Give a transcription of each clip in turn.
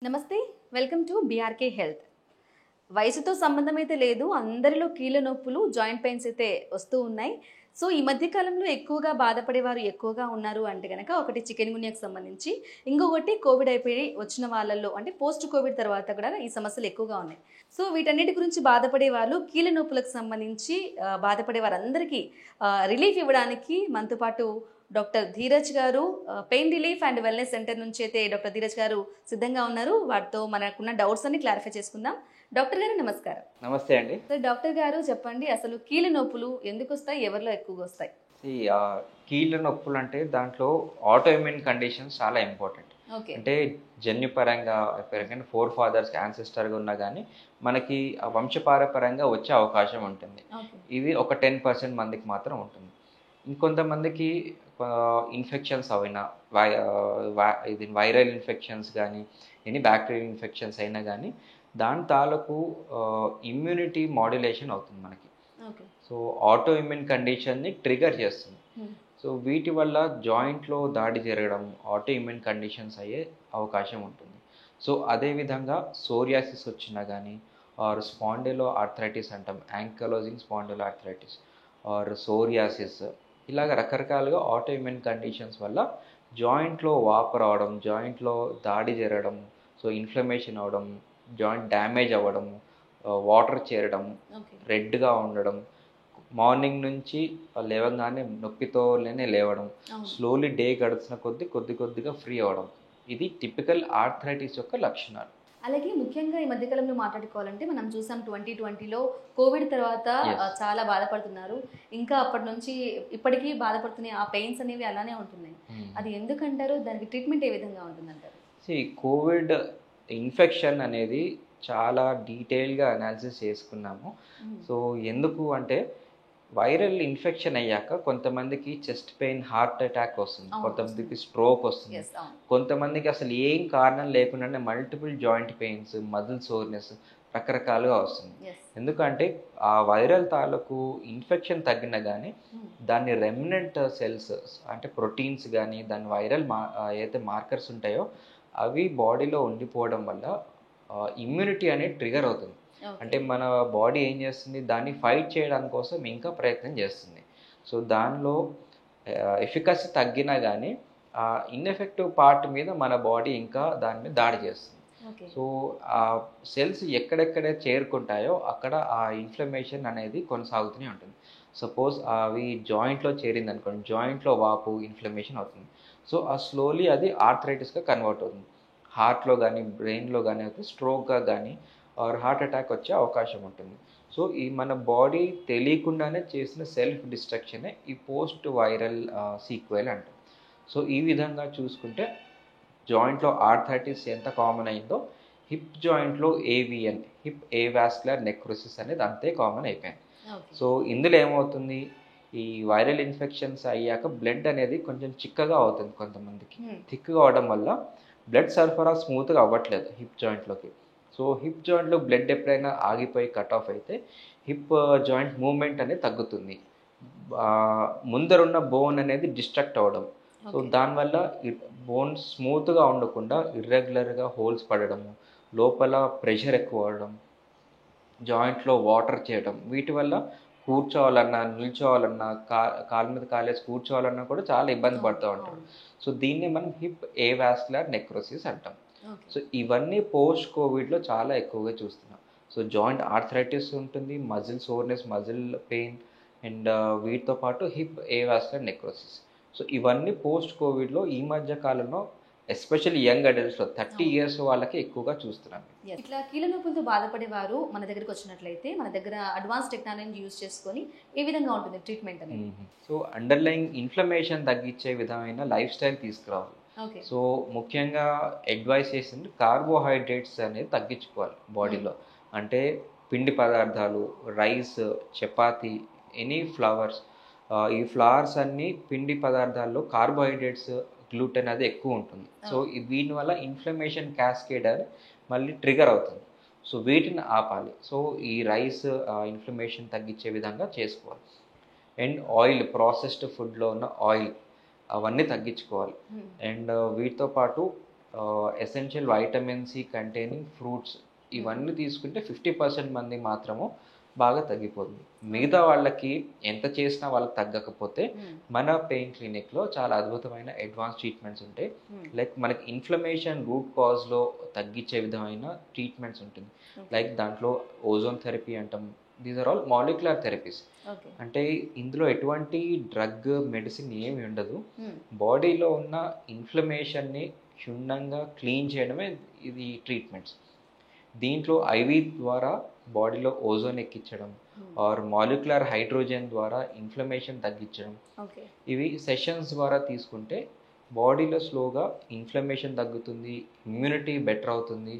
నమస్తే, welcome to BRK health. వయసుతో సంబంధం అయితే లేదు, అందరిలో కీళ్ళ నొప్పులు, జాయింట్ పెయిన్స్ అయితే వస్తూ ఉన్నాయి. సో ఈ మధ్య కాలంలో ఎక్కువగా బాధపడేవారు ఎక్కువగా ఉన్నారు అంటే కనుక ఒకటి చికెన్ గున్యాకు సంబంధించి, ఇంకొకటి కోవిడ్ అయిపోయి వచ్చిన వాళ్ళల్లో అంటే పోస్ట్ కోవిడ్ తర్వాత కూడా ఈ సమస్యలు ఎక్కువగా ఉన్నాయి. సో వీటన్నిటి గురించి బాధపడే వాళ్ళు, కీళ్ళ నొప్పులకు సంబంధించి బాధపడే వారందరికీ రిలీఫ్ ఇవ్వడానికి మనతో పాటు డాక్టర్ ధీరజ్ గారు, pain relief and wellness centre నుంచి అయితే డాక్టర్ ధీరజ్ గారు సిద్ధంగా ఉన్నారు. వాటితో మనకున్న డౌట్స్ అన్ని క్లారిఫై చేసుకుందాం. డాక్టర్ గారు నమస్కారం. నమస్తే అండి. సో డాక్టర్ గారు చెప్పండి, అసలు కీళ్ళ నొప్పులు ఎందుకు వస్తాయి, ఎవరిలో ఎక్కువగా వస్తాయి? ఈ కీళ్ళ నొప్పులు అంటే దాంట్లో ఆటోఇమ్యూన్ కండిషన్స్ చాలా ఇంపార్టెంట్. ఓకే. అంటే జన్యుపరంగా ఎవరికైనా ఫోర్ ఫాదర్స్కి యాన్సెస్టర్గా ఉన్నా కానీ మనకి వంశపారపరంగా వచ్చే అవకాశం ఉంటుంది. ఓకే. ఇది ఒక 10% మందికి మాత్రం ఉంటుంది. ఇంకొంతమందికి ఇన్ఫెక్షన్స్ అయినా ఇది వైరల్ ఇన్ఫెక్షన్స్ కానీ ఎనీ బ్యాక్టీరియల్ ఇన్ఫెక్షన్స్ అయినా కానీ దాని తాలూకు ఇమ్యూనిటీ మాడ్యులేషన్ అవుతుంది మనకి. ఓకే. సో ఆటో ఇమ్యూన్ కండిషన్ని ట్రిగర్ చేస్తుంది. సో వీటి వల్ల జాయింట్లో దాడి జరగడం, ఆటో ఇమ్యూన్ కండిషన్స్ అయ్యే అవకాశం ఉంటుంది. సో అదేవిధంగా సోరియాసిస్ వచ్చినా కానీ ఆర్ స్పాండిలో ఆర్థరైటిస్ అంటాం, యాంకలోజింగ్ స్పాండిలో ఆర్థరైటిస్ ఆర్ సోరియాసిస్, ఇలాగ రకరకాలుగా ఆటో ఇమ్యూన్ కండిషన్స్ వల్ల జాయింట్లో వాపు రావడం, జాయింట్లో దాడి జరగడం, సో ఇన్ఫ్లమేషన్ అవ్వడం, జాయింట్ డ్యామేజ్ అవ్వడం, వాటర్ చేరడం, రెడ్గా ఉండడం, మార్నింగ్ నుంచి లేవగానే నొప్పితోనే లేవడం, స్లోలీ డే గడుస్తున్న కొద్దిగా ఫ్రీ అవ్వడం, ఇది టిపికల్ ఆర్థరైటిస్ యొక్క లక్షణాలు. అలాగే ముఖ్యంగా ఈ మధ్యకాలంలో మాట్లాడుకోవాలంటే మనం చూసాం 2020లో కోవిడ్ తర్వాత చాలా బాధపడుతున్నారు. ఇంకా అప్పటి నుంచి ఇప్పటికీ బాధపడుతున్నాయి. ఆ పెయిన్స్ అనేవి అలానే ఉంటున్నాయి. అది ఎందుకంటారు? దానికి ట్రీట్మెంట్ ఏ విధంగా ఉంటుందంటారు? కోవిడ్ ఇన్ఫెక్షన్ అనేది చాలా డీటెయిల్గా అనాలిసిస్ చేసుకున్నాము. సో ఎందుకు అంటే వైరల్ ఇన్ఫెక్షన్ అయ్యాక కొంతమందికి చెస్ట్ పెయిన్, హార్ట్ అటాక్ వస్తుంది, కొంతమందికి స్ట్రోక్ వస్తుంది, కొంతమందికి అసలు ఏం కారణం లేకుండానే multiple joint pains, muscle soreness రకరకాలుగా వస్తుంది. ఎందుకంటే ఆ వైరల్ తాలూకు ఇన్ఫెక్షన్ తగ్గినా కానీ దాని రెమినెంట్ సెల్స్ అంటే ప్రోటీన్స్ కానీ దాని వైరల్ ఏదైతే మార్కర్స్ ఉంటాయో అవి బాడీలో ఉండిపోవడం వల్ల ఇమ్యూనిటీ అనేది ట్రిగర్ అవుతుంది. అంటే మన బాడీ ఏం చేస్తుంది, దాన్ని ఫైట్ చేయడానికి కోసం ఇంకా ప్రయత్నం చేస్తుంది. సో దానిలో ఎఫికసీ తగ్గినా కానీ ఆ ఇన్ఎఫెక్టివ్ పార్ట్ మీద మన బాడీ ఇంకా దాని మీద దాడి చేస్తుంది. సో ఆ సెల్స్ ఎక్కడెక్కడ చేరుకుంటాయో అక్కడ ఆ ఇన్ఫ్లమేషన్ అనేది కొనసాగుతూనే ఉంటుంది. సపోజ్ అవి జాయింట్లో చేరింది అనుకోండి, జాయింట్లో వాపు, ఇన్ఫ్లమేషన్ అవుతుంది. సో ఆ స్లోలీ అది ఆర్థరైటిస్గా కన్వర్ట్ అవుతుంది. హార్ట్లో కానీ బ్రెయిన్లో కానీ అయితే స్ట్రోక్గా కానీ ఆర్ హార్ట్ అటాక్ వచ్చే అవకాశం ఉంటుంది. సో ఈ మన బాడీ తెలియకుండానే చేసిన సెల్ఫ్ డిస్ట్రక్షనే ఈ పోస్ట్ వైరల్ సీక్వెల్ అంటాం. సో ఈ విధంగా చూసుకుంటే జాయింట్లో ఆర్థరైటిస్ ఎంత కామన్ అయిందో హిప్ జాయింట్లో ఏవిఎన్, హిప్ ఏవాస్కులర్ నెక్రోసిస్ అనేది అంతే కామన్ అయిపోయింది. సో ఇందులో ఏమవుతుంది, ఈ వైరల్ ఇన్ఫెక్షన్స్ అయ్యాక బ్లడ్ అనేది కొంచెం చిక్కగా అవుతుంది, కొంతమందికి థిక్గా అవడం వల్ల బ్లడ్ సరఫరా స్మూత్గా అవ్వట్లేదు హిప్ జాయింట్లోకి. సో హిప్ జాయింట్లో బ్లడ్ ఎప్పుడైనా ఆగిపోయి కట్ ఆఫ్ అయితే హిప్ జాయింట్ మూవ్మెంట్ అనేది తగ్గుతుంది, ముందరున్న బోన్ అనేది డిస్ట్రక్ట్ అవ్వడం. సో దానివల్ల బోన్ స్మూత్గా ఉండకుండా ఇర్రెగ్యులర్గా హోల్స్ పడడము, లోపల ప్రెషర్ ఎక్కువ అవడం, జాయింట్లో వాటర్ చేయడం, వీటి వల్ల కూర్చోవాలన్నా, నిల్చోవాలన్నా, కాలు మీద కాలేసి కూర్చోవాలన్నా కూడా చాలా ఇబ్బంది పడుతూ ఉంటారు. సో దీన్ని మనం హిప్ ఏవాస్కులర్ నెక్రోసిస్ అంటాం. సో ఇవన్నీ పోస్ట్ కోవిడ్లో చాలా ఎక్కువగా చూస్తున్నాం. సో జాయింట్ ఆర్థరైటిస్ ఉంటుంది, muscle soreness, muscle pain and వీటితో పాటు హిప్ ఏవాస్కులర్ నెక్రోసిస్. సో ఇవన్నీ పోస్ట్ కోవిడ్లో ఈ మధ్య కాలంలో ఎస్పెషల్లీ యంగ్ అడల్ట్స్లో 30 years వాళ్ళకి ఎక్కువగా చూస్తున్నాం. ఇట్లా కీళ్ళ నొప్పులతో బాధపడేవారు మన దగ్గరికి వచ్చినట్లయితే మన దగ్గర అడ్వాన్స్ టెక్నాలజీని యూజ్ చేసుకొని ఏ విధంగా ఉంటుంది ట్రీట్మెంట్ అనేది? సో అండర్లైన్ ఇన్ఫ్లమేషన్ తగ్గించే విధమైన లైఫ్ స్టైల్ తీసుకురావాలి. సో ముఖ్యంగా అడ్వైస్ చేసింది కార్బోహైడ్రేట్స్ అనేది తగ్గించుకోవాలి బాడీలో. అంటే పిండి పదార్థాలు, రైస్, చపాతి, ఎనీ ఫ్లవర్స్, ఈ ఫ్లవర్స్ అన్నీ పిండి పదార్థాల్లో కార్బోహైడ్రేట్స్, గ్లూటెన్ అది ఎక్కువ ఉంటుంది. సో దీనివల్ల ఇన్ఫ్లమేషన్ క్యాస్కేడర్ మళ్ళీ ట్రిగర్ అవుతుంది. సో వీటిని ఆపాలి. సో ఈ రైస్ ఇన్ఫ్లమేషన్ తగ్గించే విధంగా చేసుకోవాలి. అండ్ ఆయిల్, ప్రాసెస్డ్ ఫుడ్లో ఉన్న ఆయిల్ అవన్నీ తగ్గించుకోవాలి. అండ్ వీటితో పాటు essential vitamin C containing fruits ఇవన్నీ తీసుకుంటే 50% మంది మాత్రము బాగా తగ్గిపోతుంది. మిగతా వాళ్ళకి ఎంత చేసినా వాళ్ళకి తగ్గకపోతే మన పెయిన్ క్లినిక్లో చాలా అద్భుతమైన అడ్వాన్స్ ట్రీట్మెంట్స్ ఉంటాయి. లైక్ మనకి ఇన్ఫ్లమేషన్ రూట్ కాజ్లో తగ్గించే విధమైన ట్రీట్మెంట్స్ ఉంటుంది. లైక్ దాంట్లో ఓజోన్ థెరపీ అంటాం. These are all molecular therapies. అంటే ఇందులో ఎటువంటి డ్రగ్ మెడిసిన్ ఏమి ఉండదు. బాడీలో ఉన్న ఇన్ఫ్లమేషన్ని క్షుణ్ణంగా క్లీన్ చేయడమే ఇది ట్రీట్మెంట్స్. దీంట్లో ఐవి ద్వారా బాడీలో ఓజోన్ ఎక్కించడం ఆర్ మాలిక్యులర్ హైడ్రోజన్ ద్వారా ఇన్ఫ్లమేషన్ తగ్గించడం, ఇవి సెషన్స్ ద్వారా తీసుకుంటే బాడీలో స్లోగా ఇన్ఫ్లమేషన్ తగ్గుతుంది, ఇమ్యూనిటీ బెటర్ అవుతుంది.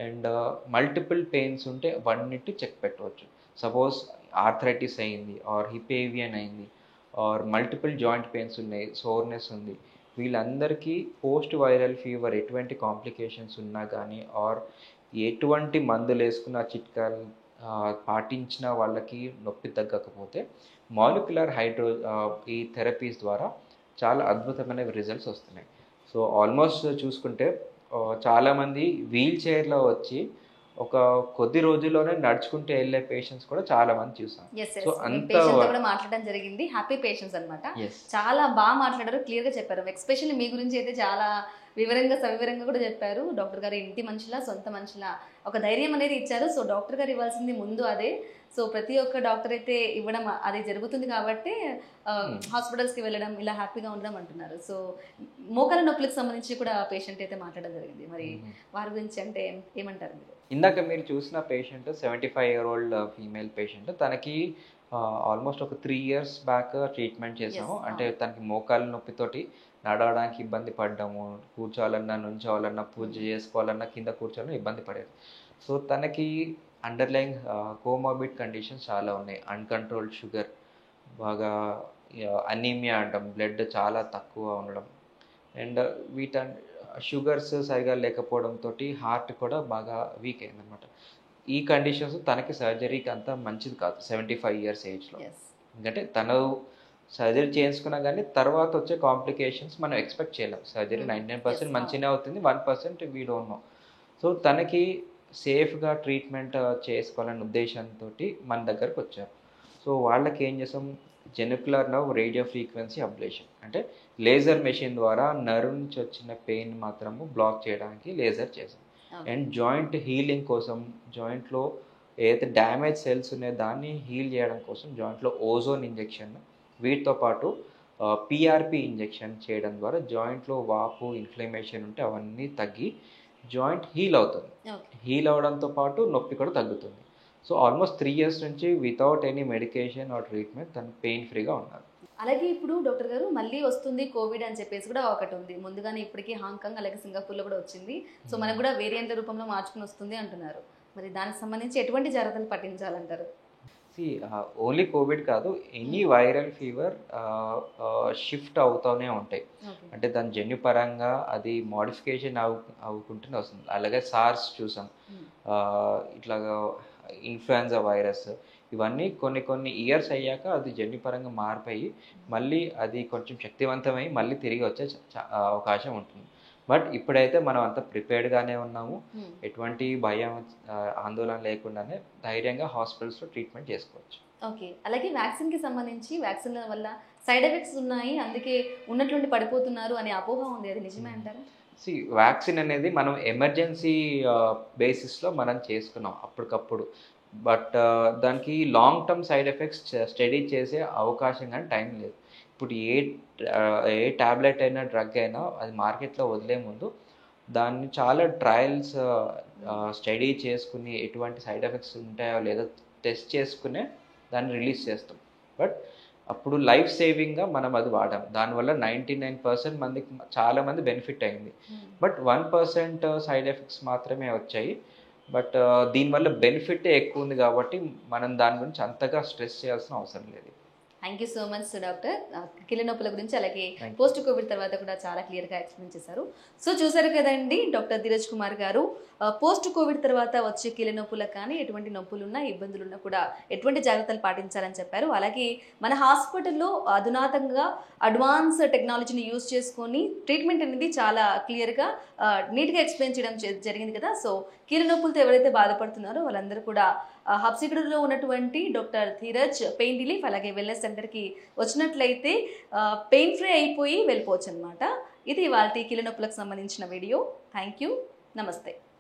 అండ్ మల్టిపుల్ పెయిన్స్ ఉంటే వన్నిటి చెక్ పెట్టవచ్చు. సపోజ్ ఆర్థరైటిస్ అయింది ఆర్ హిపేవియన్ అయింది ఆర్ మల్టిపుల్ జాయింట్ పెయిన్స్ ఉన్నాయి, సోర్నెస్ ఉంది, వీళ్ళందరికీ పోస్ట్ వైరల్ ఫీవర్ ఎటువంటి కాంప్లికేషన్స్ ఉన్నా కానీ ఆర్ ఎటువంటి మందులు వేసుకున్న చిట్కాలు పాటించిన వాళ్ళకి నొప్పి తగ్గకపోతే మాలిక్యులర్ ఈ థెరపీస్ ద్వారా చాలా అద్భుతమైన రిజల్ట్స్ వస్తున్నాయి. సో ఆల్మోస్ట్ చూసుకుంటే చాలామంది వీల్ చైర్లో వచ్చి ఒక కొద్ది రోజుల్లోనే నడుచుకుంటూ వెళ్ళే పేషెంట్స్ కూడా చాలా మంది చూసాం. సో అంతా కూడా మాట్లాడడం జరిగింది. హ్యాపీ పేషెంట్స్ అన్నమాట. చాలా బాగా మాట్లాడారు, క్లియర్ గా చెప్పారు. ఎస్పెషల్లీ మీ గురించి అయితే చాలా వివరంగా సవివరంగా కూడా చెప్పారు. డాక్టర్ గారు ఇంటి మనిషిలా, సొంత మనిషిలా ఒక ధైర్యం అనేది ఇచ్చారు. సో డాక్టర్ గారు ఇవ్వాల్సింది ముందు అదే. సో ప్రతి ఒక్క డాక్టర్ అయితే ఇవ్వడం అది జరుగుతుంది కాబట్టి హాస్పిటల్స్కి వెళ్ళడం, ఇలా హ్యాపీగా ఉండడం అంటున్నారు. సో మోకాల నొప్పులకు సంబంధించి కూడా పేషెంట్ అయితే మాట్లాడడం జరిగింది. మరి వారి గురించి అంటే ఏమంటారు మీరు? ఇందాక మీరు చూసిన patient 75 year old female patient. తనకి ఆల్మోస్ట్ ఒక 3 years బ్యాక్ ట్రీట్మెంట్ చేసాము. అంటే తనకి మోకాల నొప్పితోటి నడవడానికి ఇబ్బంది పడ్డాము, కూర్చోవాలన్నా, నుంచోవాలన్నా, పూజ చేసుకోవాలన్నా, కింద కూర్చోవాలన్నా ఇబ్బంది పడేది. సో తనకి అండర్లైన్ కోమార్బిడ్ కండిషన్స్ చాలా ఉన్నాయి. అన్కంట్రోల్డ్ షుగర్, బాగా అనీమియా అంటాం, బ్లడ్ చాలా తక్కువ ఉండడం, అండ్ షుగర్స్ సరిగా లేకపోవడంతో హార్ట్ కూడా బాగా వీక్ అయిందనమాట. ఈ కండిషన్స్ తనకి సర్జరీకి అంత మంచిది కాదు 75 years ఏజ్లో. ఎందుకంటే తను సర్జరీ చేయించుకున్నా కానీ తర్వాత వచ్చే కాంప్లికేషన్స్ మనం ఎక్స్పెక్ట్ చేయలేం. సర్జరీ 99% మంచిగానే అవుతుంది, 1% వీ డోంట్ నో. సో తనకి సేఫ్గా ట్రీట్మెంట్ చేసుకోవాలనే ఉద్దేశంతో మన దగ్గరకు వచ్చారు. సో వాళ్ళకి ఏం చేసాం, జెనికులర్ నర్వ్ రేడియో ఫ్రీక్వెన్సీ అబ్లేషన్, అంటే లేజర్ మెషిన్ ద్వారా నర్వ్ నుంచి వచ్చిన పెయిన్ మాత్రము బ్లాక్ చేయడానికి లేజర్ చేసాం. అండ్ జాయింట్ హీలింగ్ కోసం, జాయింట్లో ఏదైతే డ్యామేజ్ సెల్స్ ఉన్నాయో దాన్ని హీల్ చేయడం కోసం జాయింట్లో ఓజోన్ ఇంజెక్షన్, వీటితో పాటు పిఆర్పి ఇంజెక్షన్ చేయడం ద్వారా జాయింట్లో వాపు, ఇన్ఫ్లమేషన్ ఉంటే అవన్నీ తగ్గి జాయింట్ హీల్ అవుతుంది. హీల్ అవడంతో పాటు నొప్పి కూడా తగ్గుతుంది. సో ఆల్మోస్ట్ 3 years నుంచి without any medication or treatment తను పెయిన్ ఫ్రీగా ఉన్నారు. అలాగే ఇప్పుడు డాక్టర్ గారు మళ్ళీ వస్తుంది కోవిడ్ అని చెప్పేసి కూడా ఒకటి ఉంది. ముందుగానే ఇప్పటికీ హాంకాంగ్ అలాగే సింగపూర్లో కూడా వచ్చింది. సో మనకు కూడా వేరియంట్ల రూపంలో మార్చుకుని వస్తుంది అంటున్నారు. మరి దానికి సంబంధించి ఎటువంటి జాగ్రత్తలు పాటించాలంటారు? ఓన్లీ కోవిడ్ కాదు, ఎనీ వైరల్ ఫీవర్ షిఫ్ట్ అవుతూనే ఉంటాయి. అంటే దాని జన్యుపరంగా అది మోడిఫికేషన్ అవ్వుకుంటూనే వస్తుంది. అలాగే సార్స్ చూసాం, ఇట్లాగా ఇన్ఫ్లుయెన్జా వైరస్, ఇవన్నీ కొన్ని ఇయర్స్ అయ్యాక అది జన్యుపరంగా మారిపోయి మళ్ళీ అది కొంచెం శక్తివంతమై మళ్ళీ తిరిగి వచ్చే అవకాశం ఉంటుంది. బట్ ఇప్పుడైతే మనం అంత ప్రిపేర్డ్గానే ఉన్నాము. ఎటువంటి భయం, ఆందోళన లేకుండానే ధైర్యంగా హాస్పిటల్స్లో ట్రీట్మెంట్ చేసుకోవచ్చు. ఓకే. అలాగే వ్యాక్సిన్కి సంబంధించి వ్యాక్సిన్ వల్ల సైడ్ ఎఫెక్ట్స్ ఉన్నాయి, అందుకే ఉన్నట్లుండి పడిపోతున్నారు అనే అపోహ ఉంది, అది నిజమే అంటారా? వ్యాక్సిన్ అనేది మనం ఎమర్జెన్సీ బేసిస్లో మనం చేసుకున్నాం అప్పటికప్పుడు. బట్ దానికి long term side effects study చేసే అవకాశం కానీ టైం లేదు. ఇప్పుడు ఏ ట్యాబ్లెట్ అయినా, డ్రగ్ అయినా అది మార్కెట్లో వదిలే ముందు దాన్ని చాలా ట్రయల్స్ స్టడీ చేసుకుని ఎటువంటి సైడ్ ఎఫెక్ట్స్ ఉంటాయో లేదో టెస్ట్ చేసుకునే దాన్ని రిలీజ్ చేస్తాం. బట్ అప్పుడు లైఫ్ సేవింగ్గా మనం అది వాడాం. దానివల్ల 99% మందికి చాలామంది బెనిఫిట్ అయింది. బట్ 1% సైడ్ ఎఫెక్ట్స్ మాత్రమే వచ్చాయి. బట్ దీనివల్ల బెనిఫిట్ ఎక్కువ ఉంది కాబట్టి మనం దాని గురించి అంతగా స్ట్రెస్ చేయాల్సిన అవసరం లేదు. Thank you so much doctor. కీళ్ళ నొప్పుల గురించి అలాగే Thank you. పోస్ట్ కోవిడ్ తర్వాత కూడా చాలా క్లియర్గా ఎక్స్ప్లెయిన్ చేశారు. సో చూసారు కదండి డాక్టర్ ధీరజ్ కుమార్ గారు పోస్ట్ కోవిడ్ తర్వాత వచ్చే కీళ్ళ నొప్పులకు కానీ ఎటువంటి నొప్పులున్నా ఇబ్బందులున్నా కూడా ఎటువంటి జాగ్రత్తలు పాటించాలని చెప్పారు. అలాగే మన హాస్పిటల్లో అధునాతంగా అడ్వాన్స్ టెక్నాలజీని యూజ్ చేసుకొని ట్రీట్మెంట్ అనేది చాలా క్లియర్గా నీట్గా ఎక్స్ప్లెయిన్ చేయడం జరిగింది కదా. సో కీళ్ళ నొప్పులతో ఎవరైతే బాధపడుతున్నారో వాళ్ళందరూ కూడా హబ్సిగూడలో ఉన్నటువంటి డాక్టర్ ధీరజ్ పెయిన్ రిలీఫ్ అలాగే వెల్నెస్ సెంటర్కి వచ్చినట్లయితే పెయిన్ ఫ్రీ అయిపోయి వెళ్ళిపోవచ్చు అనమాట. ఇది ఇవాళ కీళ్ళ నొప్పులకు సంబంధించిన వీడియో. Thank you. నమస్తే.